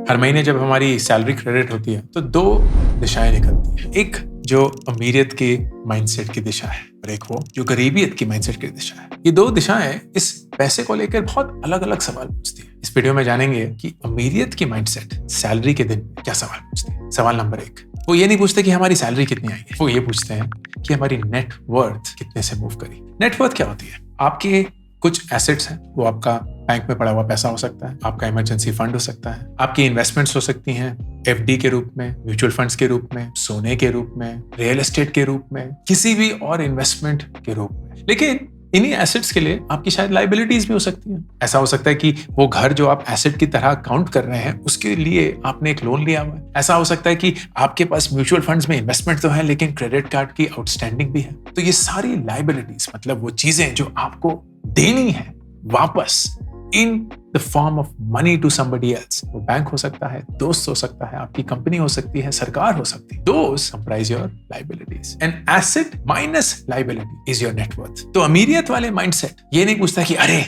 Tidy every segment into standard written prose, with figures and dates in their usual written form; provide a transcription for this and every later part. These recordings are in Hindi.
हर महीने जब हमारी सैलरी क्रेडिट होती है तो दो दिशाएं निकलती हैं। एक जो अमीरियत की माइंडसेट की दिशा है और एक वो जो गरीबियत की माइंडसेट की दिशा है। ये दो दिशाएं इस पैसे को लेकर बहुत अलग अलग सवाल पूछती है। इस वीडियो में जानेंगे कि अमीरियत की माइंडसेट सैलरी के दिन क्या सवाल पूछती है। सवाल नंबर 1, वो ये नहीं पूछते कि हमारी सैलरी कितनी आई है, वो ये पूछते हैं कि हमारी नेट वर्थ कितने से मूव करी। नेट वर्थ क्या होती है? आपके कुछ एसेट्स हैं, वो आपका बैंक में पड़ा हुआ पैसा हो सकता है, आपका इमरजेंसी फंड हो सकता है, आपकी इन्वेस्टमेंट्स हो सकती हैं एफडी के रूप में, म्यूचुअल फंड्स के रूप में, सोने के रूप में, रियल एस्टेट के रूप में, किसी भी और इन्वेस्टमेंट के रूप में। लेकिन इन्हीं एसेट्स के लिए आपकी शायद लाइबिलिटीज भी हो सकती हैं। ऐसा हो सकता है कि वो घर जो आप एसेट की तरह काउंट कर रहे हैं उसके लिए आपने एक लोन लिया हुआ है। ऐसा हो सकता है कि आपके पास म्यूचुअल फंड्स में इन्वेस्टमेंट तो है लेकिन क्रेडिट कार्ड की आउटस्टैंडिंग भी है। तो ये सारी लाइबिलिटीज मतलब वो चीजें जो आपको देनी है वापस in the form of money to somebody else. वो बैंक हो सकता है, दोस्त हो सकता है, आपकी कंपनी हो सकती है, सरकार हो सकती है। Those comprise your liabilities and asset minus liability is your net worth. तो अमीरियत वाले माइंडसेट ये नहीं पूछता कि अरे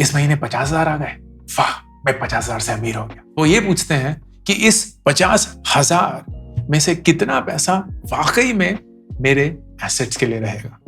इस महीने 50,000 आ गए, वाह मैं 50,000 से अमीर हो गया। वो ये पूछते हैं कि इस 50,000 में से कितना पैसा वाकई में मेरे एसेट्स के लिए रहेगा,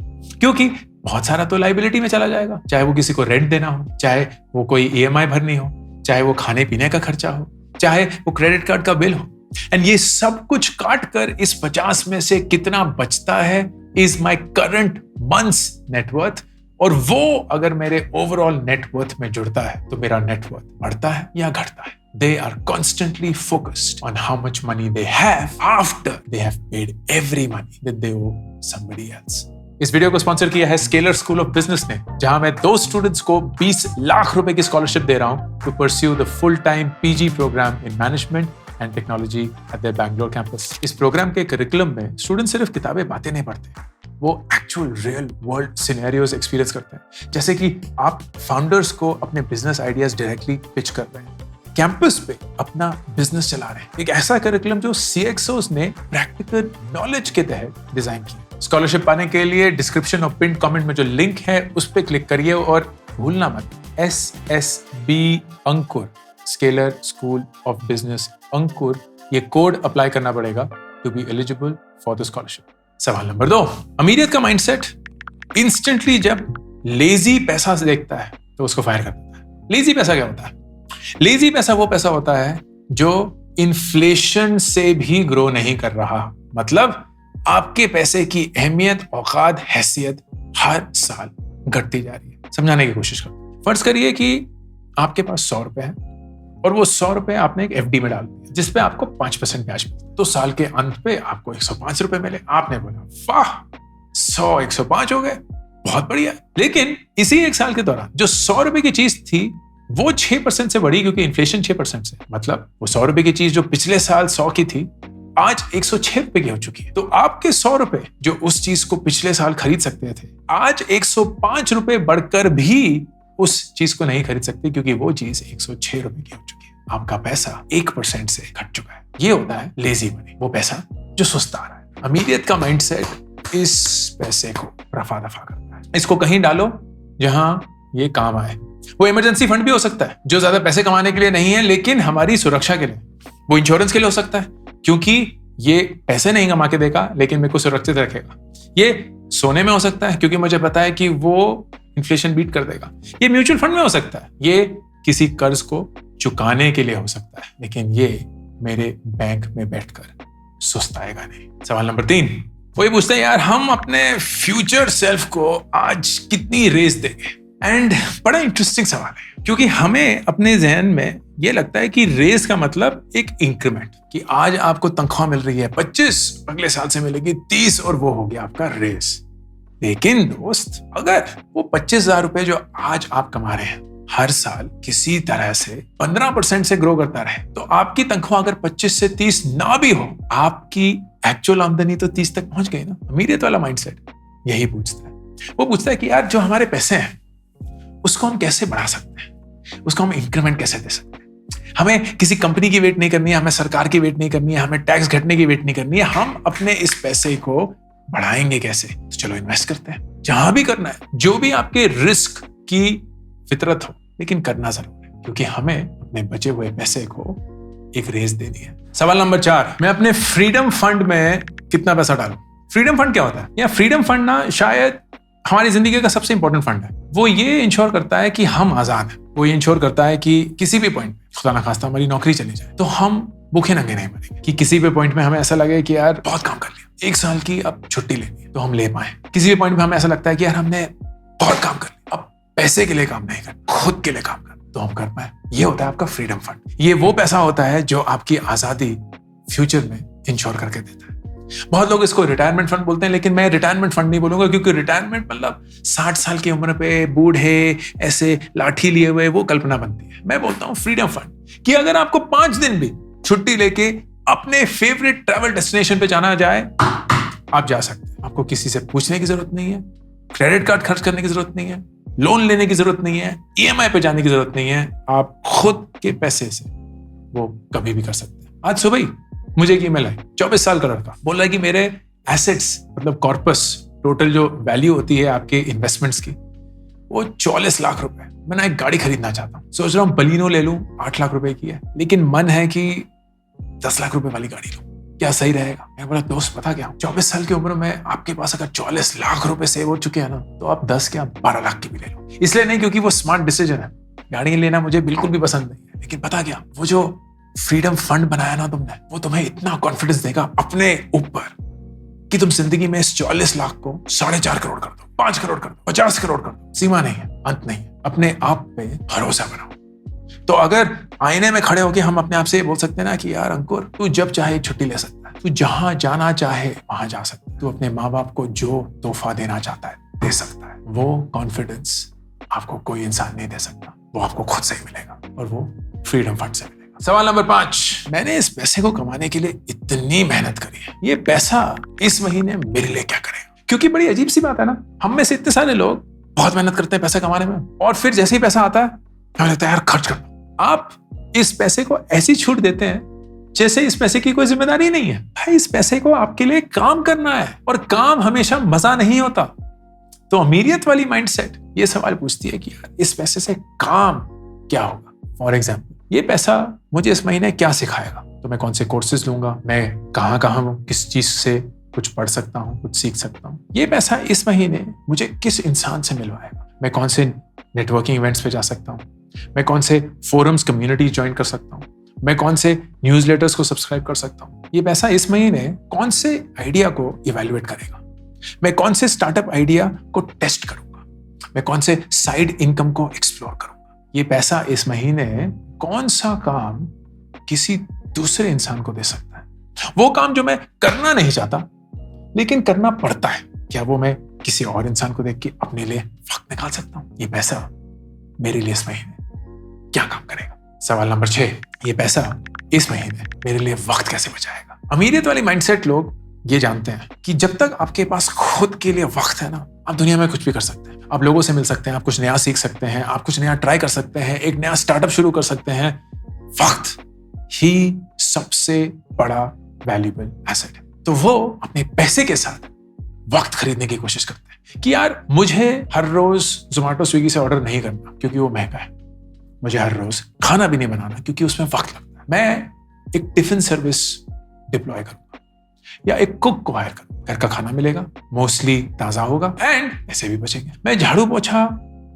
क्योंकि बहुत सारा तो लाइबिलिटी में चला जाएगा, चाहे वो किसी को रेंट देना हो, चाहे वो कोई ईएमआई भरनी हो, चाहे वो खाने पीने का खर्चा हो, चाहे वो क्रेडिट कार्ड का बिल हो। एंड ये सब कुछ काट कर इस 50 में से कितना बचता है is my current months net worth. और वो अगर मेरे ओवरऑल नेटवर्थ में जुड़ता है तो मेरा नेटवर्थ बढ़ता है या घटता है। They are constantly focused on how much money they have after they have paid every money that they owe somebody else. इस वीडियो को स्पॉन्सर किया है स्केलर स्कूल ऑफ बिजनेस ने, जहां मैं 2 स्टूडेंट्स को 20 लाख रुपए की स्कॉलरशिप दे रहा हूं to pursue the full time PG programme in management and technology at their Bangalore campus. इस प्रोग्राम के करिकुलम में स्टूडेंट सिर्फ किताबें बातें नहीं पढ़ते, वो actual real world scenarios experience करते हैं। जैसे कि आप फाउंडर्स को अपने बिजनेस आइडियाज डायरेक्टली पिच कर रहे हैं, कैंपस पे अपना बिजनेस चला रहे हैं। एक ऐसा करिकुलम जो CXOs ने प्रैक्टिकल नॉलेज के तहत डिजाइन किया। स्कॉलरशिप पाने के लिए डिस्क्रिप्शन और पिन कमेंट में जो लिंक है उस पर क्लिक करिए और भूलना मत SSB Ankur, Scaler School of Business Ankur, ये कोड अप्लाई करना पड़ेगा to be eligible for the scholarship. सवाल नंबर 2, अमीरियत का माइंडसेट इंस्टेंटली जब लेजी पैसा से देखता है तो उसको फायर कर देता है। लेजी पैसा क्या होता है? लेजी पैसा वो पैसा होता है जो इन्फ्लेशन से भी ग्रो नहीं कर रहा। मतलब आपके पैसे की अहमियत, औकात, हैसियत हर साल घटती जा रही है। समझाने की कोशिश करो। फर्ज करिए कि आपके पास 100 रुपए हैं और वो 100 रुपए आपने एक एफडी में डाल दिया जिसपे आपको 5% ब्याज मिलता, तो साल के अंत पे आपको 105 रुपए मिले। आपने बोला वाह 100 105 हो गए, बहुत बढ़िया। लेकिन इसी एक साल के दौरान जो 100 रुपए की चीज थी वो 6% से बढ़ी, क्योंकि इन्फ्लेशन 6% से, मतलब वो 100 रुपए की चीज जो पिछले साल 100 की थी आज 106 रुपए की हो चुकी है। तो आपके 100 रुपए जो उस चीज को पिछले साल खरीद सकते थे आज 105 रुपए बढ़कर भी उस चीज को नहीं खरीद सकते, क्योंकि वो चीज 106 रुपए की हो चुकी है। आपका पैसा 1% से घट चुका है। ये होता है लेजी मनी, वो पैसा जो सुस्ता रहा है। अमीरियत का माइंडसेट इस पैसे को रफा दफा करता है। इसको कहीं डालो जहां ये काम आए। वो इमरजेंसी फंड भी हो सकता है जो ज्यादा पैसे कमाने के लिए नहीं है लेकिन हमारी सुरक्षा के लिए। वो इंश्योरेंस के लिए हो सकता है क्योंकि ये पैसे नहीं कमा के देगा लेकिन मेरे को सुरक्षित रखेगा। ये सोने में हो सकता है क्योंकि मुझे पता है कि वो इन्फ्लेशन बीट कर देगा। ये म्यूचुअल फंड में हो सकता है, ये किसी कर्ज को चुकाने के लिए हो सकता है, लेकिन ये मेरे बैंक में बैठकर सुस्ताएगा नहीं। सवाल नंबर 3, वो ये पूछते हैं यार हम अपने फ्यूचर सेल्फ को आज कितनी रेस देंगे। एंड बड़ा इंटरेस्टिंग सवाल है क्योंकि हमें अपने जहन में ये लगता है कि रेस का मतलब एक इंक्रीमेंट, कि आज आपको तनख्वाह मिल रही है 25, अगले साल से मिलेगी 30 और वो हो गया आपका रेस। लेकिन दोस्त अगर वो 25,000 रुपए जो आज आप कमा रहे हैं हर साल किसी तरह से 15% से ग्रो करता रहे तो आपकी तनख्वाह अगर 25 से 30 ना भी हो, आपकी एक्चुअल आमदनी तो 30 तक पहुंच गई ना। अमीरियत वाला माइंडसेट यही पूछता है। वो पूछता है कि यार जो हमारे पैसे हैं उसको हम कैसे बढ़ा सकते हैं, उसको हम इंक्रीमेंट कैसे दे सकते हैं। हमें किसी कंपनी की वेट नहीं करनी है, हमें सरकार की वेट नहीं करनी है, हमें टैक्स घटने की वेट नहीं करनी है। हम अपने इस पैसे को बढ़ाएंगे कैसे? तो चलो इन्वेस्ट करते हैं जहां भी करना है, जो भी आपके रिस्क की फितरत हो, लेकिन करना जरूर है क्योंकि हमें अपने बचे हुए पैसे को एक रेस देनी है। सवाल नंबर 4, मैं अपने फ्रीडम फंड में कितना पैसा डालूं? फ्रीडम फंड क्या होता है? या फ्रीडम फंड ना शायद हमारी जिंदगी का सबसे इंपॉर्टेंट फंड है। वो ये इंश्योर करता है कि हम आजाद हैं। वो ये इंश्योर करता है कि किसी भी पॉइंट पे खुदा ना खास्ता हमारी नौकरी चली जाए तो हम भूखे नंगे नहीं मरेंगे। कि किसी भी पॉइंट में हमें ऐसा लगे कि यार बहुत काम कर लिया, 1 साल की अब छुट्टी लेनी है तो हम ले पाए। किसी भी पॉइंट में हमें ऐसा लगता है कि यार हमने बहुत काम कर लिया, अब पैसे के लिए काम नहीं कर, खुद के लिए काम कर, तो हम कर पाए। ये होता है आपका फ्रीडम फंड। ये वो पैसा होता है जो आपकी आजादी फ्यूचर में इंश्योर करके देता है। बहुत लोग इसको रिटायरमेंट फंड बोलते हैं, लेकिन मैं रिटायरमेंट फंड नहीं बोलूंगा, क्योंकि रिटायरमेंट मतलब 60 साल की उम्र पे बूढ़े ऐसे लाठी लिए हुए, वो कल्पना बनती है। मैं बोलता हूं फ्रीडम फंड, कि अगर आपको 5 दिन भी छुट्टी लेके अपने फेवरेट ट्रैवल डेस्टिनेशन पे जाना जाए, आप जा सकते हैं। आपको किसी से पूछने की जरूरत नहीं है, क्रेडिट कार्ड खर्च करने की जरूरत नहीं है, लोन लेने की जरूरत नहीं है, EMI पे जाने की जरूरत नहीं है। आप खुद के पैसे से वो कभी भी कर सकते हैं। आज सुबह ही मुझे एक ईमेल आई, 24 साल का लड़का बोल रहा है कि मेरे एसेट्स मतलब कॉर्पस, टोटल जो वैल्यू होती है आपके इन्वेस्टमेंट्स की, वो 44 लाख रुपए। मैं ना एक गाड़ी खरीदना चाहता हूँ, सोच रहा हूँ बलिनो ले लूं, 8 लाख रुपए की है, लेकिन मन है कि 10 लाख रुपए वाली गाड़ी लूं, क्या सही रहेगा? मैं बोला दोस्त पता क्या, 24 साल की उम्र में आपके पास अगर 44 लाख रुपए सेव हो चुके हैं ना, तो आप 10 क्या 12 लाख की भी ले लो। इसलिए नहीं क्योंकि वो स्मार्ट डिसीजन है, गाड़ी लेना मुझे बिल्कुल भी पसंद नहीं है, लेकिन पता क्या, वो जो फ्रीडम फंड बनाया ना तुमने, वो तुम्हें इतना कॉन्फिडेंस देगा अपने ऊपर कि तुम जिंदगी में इस 44 लाख को 4.5 करोड़ कर दो, 5 करोड़ कर दो, 50 करोड़ कर दो। सीमा नहीं है, अंत नहीं है। अपने आप पे भरोसा बनाओ। तो अगर आईने में खड़े होकर हम अपने आप से बोल सकते हैं ना कि यार अंकुर, तू जब चाहे छुट्टी ले सकता है, तू जहां जाना चाहे वहां जा सकता है, तू अपने माँ बाप को जो तोहफा देना चाहता है दे सकता है। वो कॉन्फिडेंस आपको कोई इंसान नहीं दे सकता, वो आपको खुद से ही मिलेगा, और वो फ्रीडम फंड से मिलेगा। सवाल नंबर 5, मैंने इस पैसे को कमाने के लिए इतनी मेहनत करी है, ये पैसा इस महीने मेरे लिए क्या करेगा? क्योंकि बड़ी अजीब सी बात है ना, हम में से इतने सारे लोग बहुत मेहनत करते हैं पैसा कमाने में, और फिर जैसे ही पैसा आता है हमें लगता है यार खर्च कर दो। आप इस पैसे को ऐसी छूट देते हैं जैसे इस पैसे की कोई जिम्मेदारी नहीं है। भाई इस पैसे को आपके लिए काम करना है, और काम हमेशा मजा नहीं होता। तो अमीरियत वाली माइंडसेट ये सवाल पूछती है कि यार इस पैसे से काम क्या होगा? फॉर एग्जाम्पल, ये पैसा मुझे इस महीने क्या सिखाएगा? तो मैं कौन से कोर्सेज लूंगा, मैं कहां किस चीज से कुछ पढ़ सकता हूं, कुछ सीख सकता हूं। ये पैसा इस महीने मुझे किस इंसान से मिलवाएगा? मैं कौन से नेटवर्किंग इवेंट्स पे जा सकता हूं, मैं कौन से फोरम्स कम्युनिटी ज्वाइन कर सकता हूं, मैं कौन से न्यूज़लेटर्स को सब्सक्राइब कर सकता हूं। ये पैसा इस महीने कौन से आइडिया को इवैल्यूएट करेगा, मैं कौन से स्टार्टअप आइडिया को टेस्ट करूंगा, मैं कौन से साइड इनकम को एक्सप्लोर करूंगा। ये पैसा इस महीने कौन सा काम किसी दूसरे इंसान को दे सकता है, वो काम जो मैं करना नहीं चाहता लेकिन करना पड़ता है, क्या वो मैं किसी और इंसान को देख के अपने लिए वक्त निकाल सकता हूं? ये पैसा मेरे लिए इस महीने क्या काम करेगा? सवाल नंबर 6, ये पैसा इस महीने मेरे लिए वक्त कैसे बचाएगा? अमीरियत वाली माइंडसेट लोग ये जानते हैं कि जब तक आपके पास खुद के लिए वक्त है ना, आप दुनिया में कुछ भी कर सकते हैं। आप लोगों से मिल सकते हैं, आप कुछ नया सीख सकते हैं, आप कुछ नया ट्राई कर सकते हैं, एक नया स्टार्टअप शुरू कर सकते हैं। वक्त ही सबसे बड़ा वैल्यूएबल एसेट है। तो वो अपने पैसे के साथ वक्त खरीदने की कोशिश करते हैं कि यार मुझे हर रोज जोमेटो स्विगी से ऑर्डर नहीं करना क्योंकि वो महंगा है, मुझे हर रोज खाना भी नहीं बनाना क्योंकि उसमें वक्त लगता है। मैं एक टिफिन सर्विस डिप्लॉय करूंगा या एक कुक को हायर करूंगा, घर का खाना मिलेगा, मोस्टली ताजा होगा एंड पैसे भी बचेंगे। मैं झाड़ू पोछा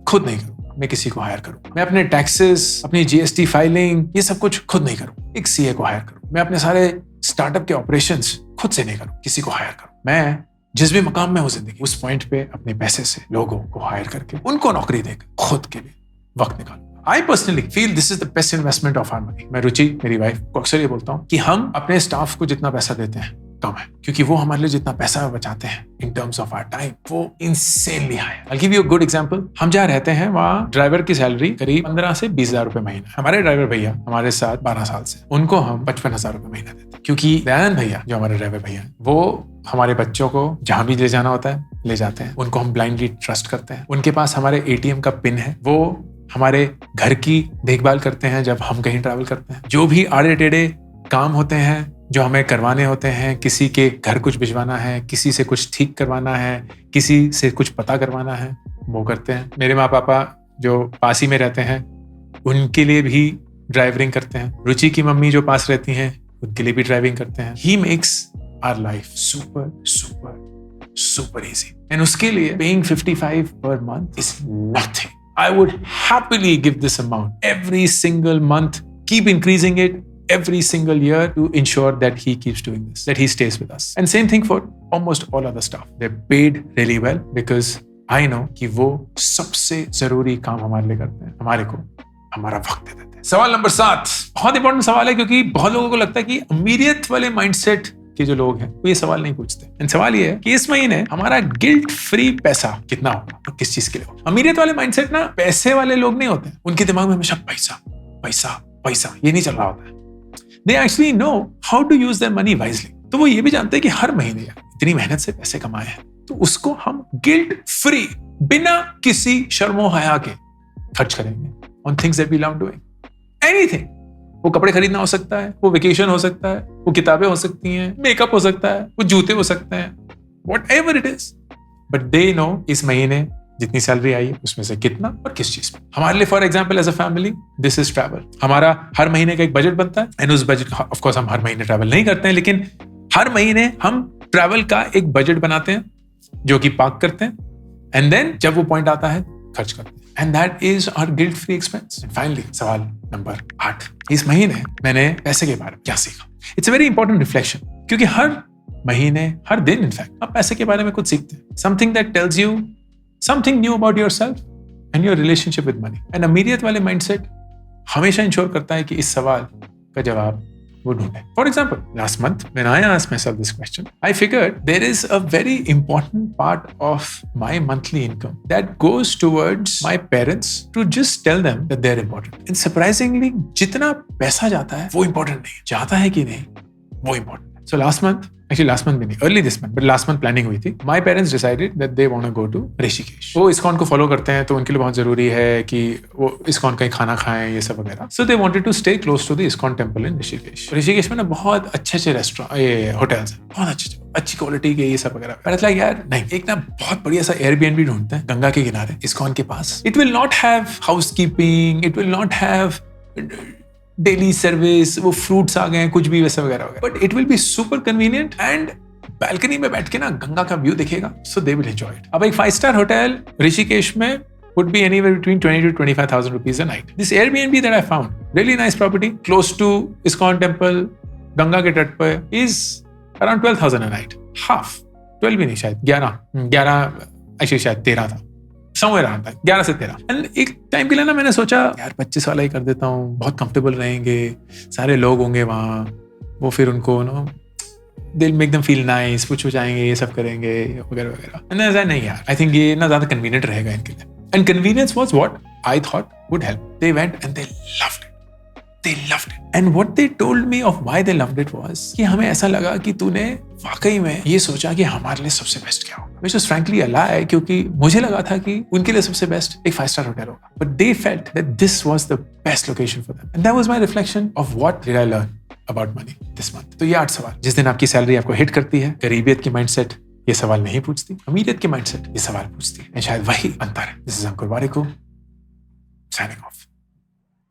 खुद नहीं करूंगा, मैं किसी को हायर करूंगा। मैं अपने टैक्सेस, अपनी GST फाइलिंग, ये सब कुछ खुद नहीं करूंगा, एक CA को हायर करूंगा। मैं अपने सारे स्टार्टअप के ऑपरेशंस खुद से नहीं करूंगा, किसी को हायर करूंगा। मैं जिस भी मकाम में हूं जिंदगी, उस पॉइंट पे अपने पैसे से लोगों को हायर करके उनको नौकरी देकर खुद के लिए वक्त निकालूंगा। I personally feel this is the best investment of our money. मैं रुचि, मेरी वाइफ को अक्सर ये बोलता हूँ कि हम अपने स्टाफ को जितना पैसा देते हैं कम है, क्योंकि वो हमारे लिए जितना पैसा बचाते हैं in terms of our time, वो insanely high है। I'll give you a good example. हम जहाँ रहते हैं वहाँ ड्राइवर की सैलरी करीब 15 से 20 हजार रुपए महीना। हमारे ड्राइवर भैया हमारे साथ 12 साल से, उनको हम 55,000 रुपए महीना देते हैं, क्योंकि दयानंद भैया जो हमारे ड्राइवर भैया वो हमारे बच्चों को जहां भी ले जाना होता है ले जाते हैं। उनको हम ब्लाइंडली ट्रस्ट करते हैं। उनके पास हमारे ATM का पिन है, वो हमारे घर की देखभाल करते हैं जब हम कहीं ट्रैवल करते हैं। जो भी आड़े टेढ़े काम होते हैं जो हमें करवाने होते हैं, किसी के घर कुछ भिजवाना है, किसी से कुछ ठीक करवाना है, किसी से कुछ पता करवाना है, वो करते हैं। मेरे माँ पापा जो पास ही में रहते हैं, उनके लिए भी ड्राइवरिंग करते हैं, रुचि की मम्मी जो पास रहती हैं उनके लिए भी ड्राइविंग करते हैं. He makes our life super easy. And उसके लिए paying 55 per month is nothing. I would happily give this amount every single month, keep increasing it every single year to ensure that he keeps doing this, that he stays with us. And same thing for almost all other stuff. They're paid really well because I know कि वो सबसे जरूरी काम हमारे लिए करते हैं, हमारे को हमारा वक्त दे देते हैं. सवाल नंबर 7 बहुत इंपॉर्टेंट सवाल है क्योंकि बहुत लोगों को लगता है कि अमीरियत वाले माइंडसेट के जो लोग हैं वो ये सवाल नहीं पूछते. एंड सवाल ये है कि इस महीने हमारा गिल्ट फ्री पैसा कितना होगा और किस चीज के लिए होगा. अमीरियत वाले माइंडसेट ना पैसे वाले लोग नहीं होते, उनके दिमाग में हमेशा पैसा पैसा पैसा ये नहीं चल रहा होता है. They actually know how to use their money wisely. तो वो ये भी जानते हैं कि हर महीने यार इतनी मेहनत से पैसे कमाए हैं तो उसको हम गिल्ट फ्री बिना किसी शर्मो हया के खर्च करेंगे on things that we love doing. Anything. वो कपड़े खरीदना हो सकता है, वो वेकेशन हो सकता है, वो किताबें हो सकती हैं, मेकअप हो सकता है, वो जूते हो सकते हैं, whatever it is. But they know इस महीने जितनी सैलरी आई है उसमें से कितना और किस चीज पे. हमारे लिए for example as a family this is travel. हमारा हर महीने का एक बजट बनता है एंड उस बजट ऑफ कोर्स हम हर महीने ट्रैवल नहीं करते हैं लेकिन हर महीने हम ट्रैवल का एक बजट बनाते हैं जो कि पार्क करते हैं एंड देन जब वो पॉइंट आता है खर्च करते हैं. And that is our guilt free expense. Finally सवाल नंबर 8 इस महीने मैंने पैसे के बारे में क्या सीखा. It's a very important reflection क्योंकि हर महीने हर दिन इनफैक्ट आप पैसे के बारे में कुछ सीखते हैं. Something that tells you something new about yourself and your relationship with money. And अमीरियत वाले mindset हमेशा इंश्योर करता है कि इस सवाल का जवाब वो ढूंढे. For example, last month when I asked myself this question, I figured there is a very important part of my monthly income that goes towards my parents to just tell them that they're important. And surprisingly, जितना पैसा जाता है वो important नहीं. जाता है कि नहीं वो important है. So last month भी नहीं, early this month, but last month planning हुई थी. My parents decided that they want to go to Rishikesh. वो इस्कॉन को फॉलो करते हैं तो उनके लिए बहुत जरूरी है कि वो इस्कॉन का ही खाना खाएं ये सब वगैरह. So they wanted to stay close to the ISKCON temple in Rishikesh. Rishikesh में ना बहुत अच्छे रेस्टोरेंट होटल्स हैं, बहुत अच्छी क्वालिटी के ये सब वगैरह. पर यार नहीं, एक ना बहुत बढ़िया सा Airbnb ढूंढते हैं गंगा के किनारे इस्कॉन के पास. It will not have housekeeping, it will not have daily service, वो फ्रूट्स आ गए कुछ भी वैसा वगैरह वगैरह, but it will be super convenient and balcony में बैठ के ना गंगा का व्यू दिखेगा. सो दे विल एंजॉय इट. अब एक 5-star होटल ऋषिकेश में would be anywhere between 20 to 25,000 rupees a night. This Airbnb that I found, really nice property, close to ISKCON temple, Ganga के तट पर, is around 12,000 a night. Half, 12 भी नहीं शायद, 11 actually शायद 13 था. समवेयर अराउंड था 11 से 13. एंड एक टाइम के लिए ना मैंने सोचा यार 25 वाला ही कर देता हूँ, बहुत कंफर्टेबल रहेंगे, सारे लोग होंगे वहाँ, वो फिर उनको दिल मेक देम फील नाइस, कुछ हो जाएंगे, ये सब करेंगे वगैरह वगैरह. एंड ऐसा नहीं यार, आई थिंक ये ना ज्यादा कन्वीनियंट रहेगा इनके लिए. And convenience was what I thought would help. They went and they loved it. They loved it. And what they told me of why they loved it was कि हमें ऐसा लगा कि तूने वाकई में ये सोचा कि हमारे लिए सबसे बेस्ट क्या होगा. Which was frankly a lie क्योंकि मुझे लगा था कि उनके लिए सबसे बेस्ट एक 5-star होटल होगा. But they felt that this was the best location for them. And that was my reflection of what did I learn about money this month. तो ये 8 सवाल. जिस दिन आपकी सैलरी आपको हिट करती है, गरीबियत की माइंडसेट ये सवाल नहीं पूछती, अमीरियत की माइंडसेट ये सवाल पूछती है. शायद वही अंतर है. This is Ankur Warikoo signing off.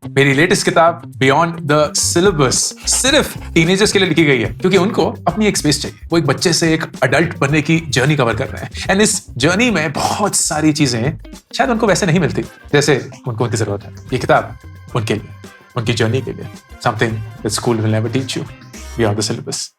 मेरी लेटेस्ट किताब बियॉन्ड द सिलेबस सिर्फ टीनेजर्स के लिए लिखी गई है क्योंकि उनको अपनी एक स्पेस चाहिए. वो एक बच्चे से एक अडल्ट बनने की जर्नी कवर कर रहे हैं एंड इस जर्नी में बहुत सारी चीजें शायद उनको वैसे नहीं मिलती जैसे उनको उनकी जरूरत है. ये किताब उनके लिए, उनकी जर्नी के लिए, something that school will never teach you beyond the syllabus.